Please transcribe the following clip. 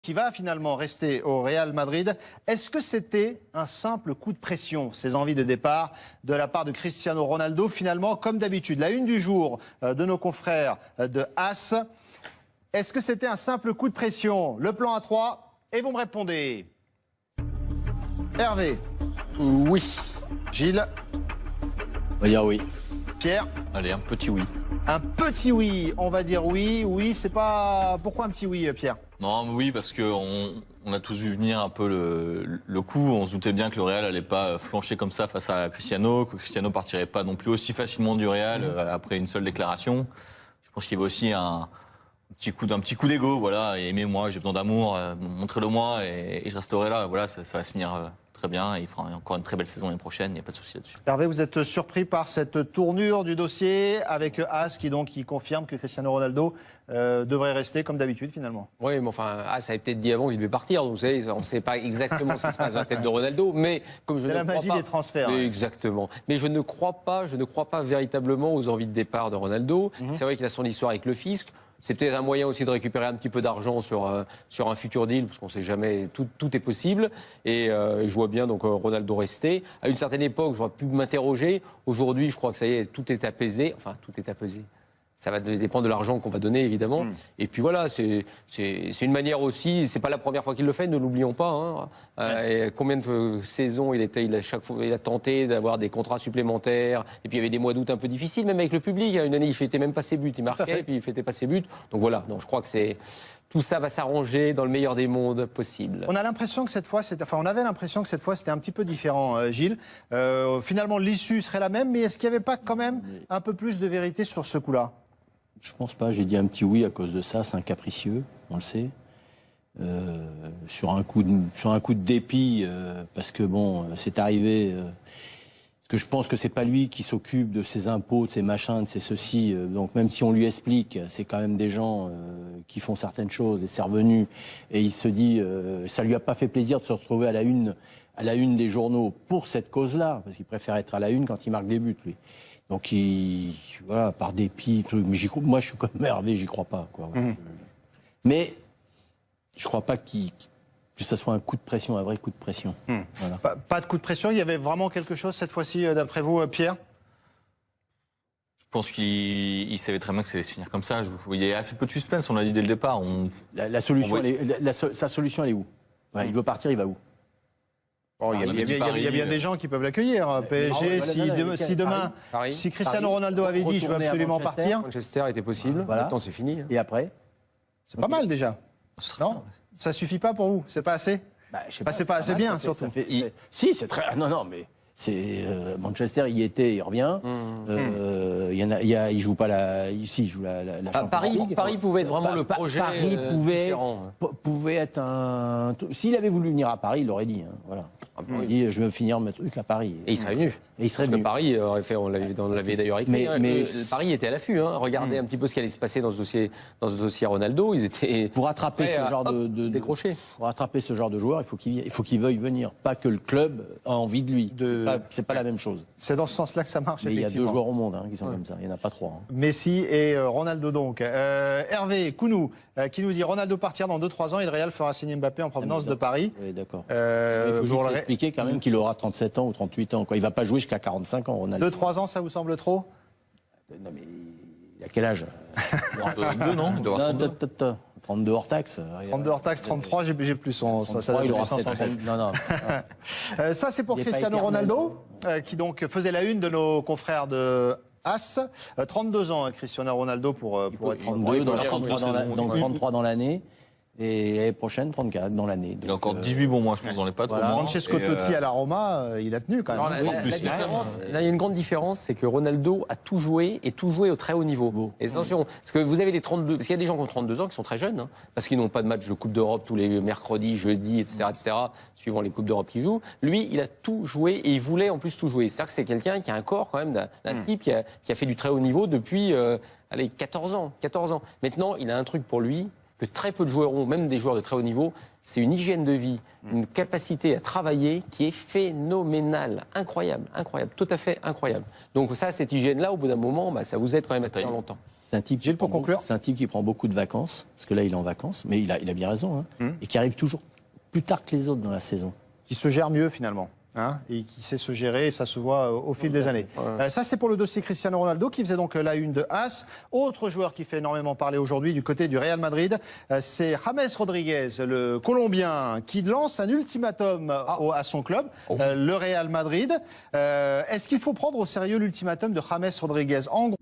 qui va finalement rester au Real Madrid. Est-ce que c'était un simple coup de pression, ces envies de départ de la part de Cristiano Ronaldo? Finalement, comme d'habitude, la une du jour de nos confrères de AS. Est-ce que c'était un simple coup de pression? Le plan A3, et vous me répondez. Hervé? Oui. Gilles? On va dire oui. Pierre? Allez, un petit oui. Un petit oui, on va dire oui. Oui, c'est pas... Pourquoi un petit oui, Pierre? Non, mais oui, parce qu'on a tous vu venir un peu le coup. On se doutait bien que le Real allait pas flancher comme ça face à Cristiano, que Cristiano partirait pas non plus aussi facilement du Real après une seule déclaration. Je pense qu'il y avait aussi un petit coup d'ego, voilà. Et aimez-moi, j'ai besoin d'amour, montrez-le-moi et je resterai là. Voilà, ça va se finir très bien. Il fera encore une très belle saison l'année prochaine, il n'y a pas de souci là-dessus. Hervé, vous êtes surpris par cette tournure du dossier avec AS qui confirme que Cristiano Ronaldo devrait rester comme d'habitude finalement? Oui, mais enfin, AS avait peut-être dit avant qu'il devait partir, donc vous savez, on ne sait pas exactement ce qui se passe dans la tête de Ronaldo, mais comme je ne C'est la crois magie pas, des transferts. mais exactement. Mais je ne crois pas véritablement aux envies de départ de Ronaldo. C'est vrai qu'il a son histoire avec le fisc. C'est peut-être un moyen aussi de récupérer un petit peu d'argent sur un futur deal, parce qu'on ne sait jamais, tout est possible. Et je vois bien donc Ronaldo rester. À une certaine époque, j'aurais pu m'interroger. Aujourd'hui, je crois que ça y est, tout est apaisé. Enfin, tout est apaisé. Ça va dépendre de l'argent qu'on va donner, évidemment. Et puis voilà, c'est une manière aussi, c'est pas la première fois qu'il le fait, ne l'oublions pas. Et combien de saisons chaque fois, il a tenté d'avoir des contrats supplémentaires. Et puis il y avait des mois d'août un peu difficiles, même avec le public. Une année, il fêtait même pas ses buts. Il marquait, puis il fêtait pas ses buts. Donc voilà, je crois que tout ça va s'arranger dans le meilleur des mondes possible. On a l'impression que cette fois, on avait l'impression que cette fois c'était un petit peu différent, Gilles. Finalement, l'issue serait la même, mais est-ce qu'il n'y avait pas quand même un peu plus de vérité sur ce coup-là? Je pense pas, j'ai dit un petit oui à cause de ça, c'est un capricieux, on le sait. Sur un coup de dépit, parce que bon, c'est arrivé. Parce que je pense que c'est pas lui qui s'occupe de ses impôts, de ses machins, de ses ceci. Donc même si on lui explique, c'est quand même des gens qui font certaines choses et c'est revenu. Et il se dit, ça lui a pas fait plaisir de se retrouver à la une des journaux pour cette cause-là, parce qu'il préfère être à la une quand il marque des buts, lui. Donc, voilà, par dépit, mais moi je suis comme Hervé, j'y crois pas. Quoi. Mais je crois pas que ça soit un coup de pression, un vrai coup de pression. Voilà. Pas de coup de pression, il y avait vraiment quelque chose cette fois-ci, d'après vous, Pierre? Je pense qu'il savait très bien que ça allait se finir comme ça. Il y a assez peu de suspense, on l'a dit dès le départ. La solution, sa solution, elle est où? Il veut partir, il va où? Il y a bien des gens qui peuvent l'accueillir. PSG, si Cristiano Ronaldo avait dit je veux absolument partir. Manchester était possible, maintenant c'est fini. Et après? C'est pas mal déjà. Non? Ça suffit pas pour vous? C'est pas assez? C'est pas assez bien, surtout. Si, c'est très... Non, mais... Manchester y était, il revient. Il joue pas ici, il joue la Champions League. Paris pouvait être vraiment le projet. Paris pouvait être un. S'il avait voulu venir à Paris, il l'aurait dit. Voilà. Il dit je veux finir mon truc à Paris. Et il serait venu. Parce que Paris aurait fait, on l'avait d'ailleurs écrit. Mais Paris était à l'affût. Regardez un petit peu ce qui allait se passer dans ce dossier Ronaldo. Ils étaient pour rattraper ce genre de décrocher. Pour rattraper ce genre de joueur, il faut qu'il veuille venir, pas que le club a envie de lui. C'est pas la même chose. C'est dans ce sens-là que ça marche. Mais il y a 2 joueurs au monde qui sont comme ça. Il n'y en a pas 3. Messi et Ronaldo donc. Hervé Kounou qui nous dit Ronaldo partir dans 2-3 ans et le Real fera signer Mbappé en provenance de Paris. Oui, d'accord. Il faut juste expliquer quand même qu'il aura 37 ans ou 38 ans. Il ne va pas jouer jusqu'à 45 ans, Ronaldo. 2-3 ans, ça vous semble trop? Non, mais il a quel âge? 32, non? 32 hors taxe. 32 hors taxe, 33, j'ai plus son. Ça il aura 500. Non. Ça, c'est pour Cristiano Ronaldo, qui donc faisait la une de nos confrères de AS. 32 ans, Cristiano Ronaldo pour être 32, donc 33 dans l'année. Et l'année prochaine, 34 dans l'année. Il a encore 18 bons mois, je pense, dans les pattes. Voilà. Francesco Totti à la Roma, il a tenu quand même. Alors, la différence, là, il y a une grande différence, c'est que Ronaldo a tout joué et tout joué au très haut niveau. Et attention, parce que vous avez les 32, parce qu'il y a des gens qui ont 32 ans qui sont très jeunes, parce qu'ils n'ont pas de match de Coupe d'Europe tous les mercredis, jeudis, etc., suivant les Coupes d'Europe qu'ils jouent. Lui, il a tout joué et il voulait en plus tout jouer. C'est-à-dire que c'est quelqu'un qui a un corps quand même d'un type qui a fait du très haut niveau depuis 14 ans. Maintenant, il a un truc pour lui que très peu de joueurs ont, même des joueurs de très haut niveau, c'est une hygiène de vie, une capacité à travailler qui est phénoménale, incroyable, tout à fait incroyable. Donc ça, cette hygiène-là, au bout d'un moment, ça vous aide quand même à tenir longtemps. C'est un type Gilles, pour conclure. C'est un type qui prend beaucoup de vacances, parce que là, il est en vacances, mais il a bien raison, hein, et qui arrive toujours plus tard que les autres dans la saison. Qui se gère mieux finalement. Hein, et qui sait se gérer, et ça se voit au fil des années. Ça, c'est pour le dossier Cristiano Ronaldo, qui faisait donc la une de AS. Autre joueur qui fait énormément parler aujourd'hui du côté du Real Madrid, c'est James Rodriguez, le Colombien, qui lance un ultimatum à son club, le Real Madrid. Est-ce qu'il faut prendre au sérieux l'ultimatum de James Rodriguez? En gros...